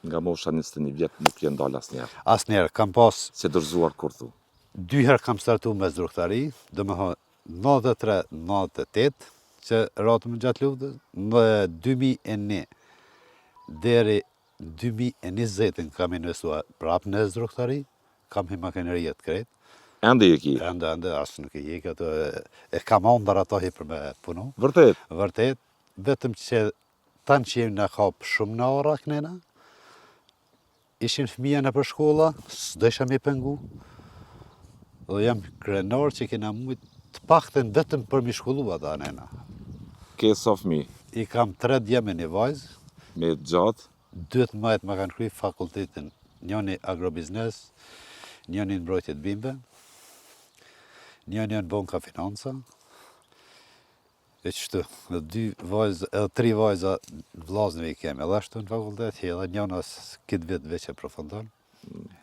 Nga mosha 21 vjet nuk je ndal asnjëherë. Asnjëherë, kam pas Se dorëzuar kur thu. 2 herë kam startu me zdruktari, do me thonë 93-98, që ratëm gjatë luftës, në 2001 deri 2020 kam investuar prapë në zdruktari, kam hi makinerijet krejt. Ende je ki? Ende, asë nuk i ato e kam andar ato hi për me punu. Vërtet? Vërtet, vetëm që tanë që jemi në kap shumë në ora kënena, ishin fëmija në për shkolla, s'do isha mi pengu, dhe jam krenar që kena mujt të pakten vetëm për mi shkollu ata nena. Ke sa fëmijë? I kam 3 djemë një vajzë, Me gjatë? 12 më kanë kry fakultetin, njëni agrobiznes, njëni në mbrojtje të bimbe, njëni në banka financa, e qështu, edhe 3 vajza vllazëve i kemi, edhe ashtu në fakultet, edhe njëna këtë vit veç e përfundon,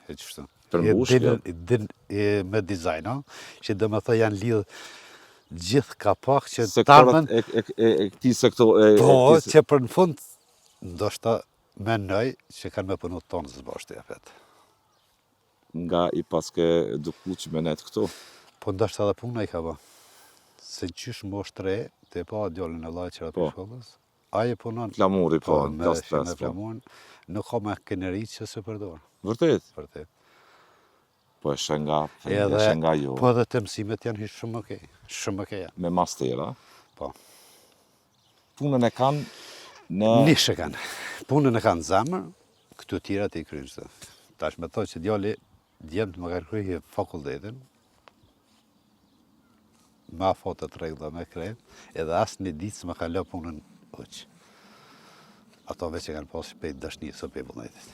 e qështu. Me dizajna, që dhe me thë janë lidhë gjithë kapak që sektorët e këtij sektori. Po, që për në fund, ndoshta menoj që kanë me punu tonë zbashtë e apet. Nga i paske duku që menet këtu? Po ndoshta edhe puna i ka ba. Se qysh mosh 3, te pa djallin e lajqera për shkollës, aje punon... Flamuri, po, me flamurin, nuk ka makineri që se përdor. Vërtet? Vërtet. Po e shenga jo. Po edhe të mësimet janë shumë okej. Shumë okej janë. Me mastera? Po. Punën e kanë në... Nishë e kanë. Punën e kanë zemër, këtu tjera të i krynë qëtë. Tash me thoj që djemë të më kanë kryjë fakultetin, me afotet regla me krejt, edhe asë një ditë së më kanë lë punën uqë. Ato veç e kanë pas shpejt dëshni së pe vullnetit.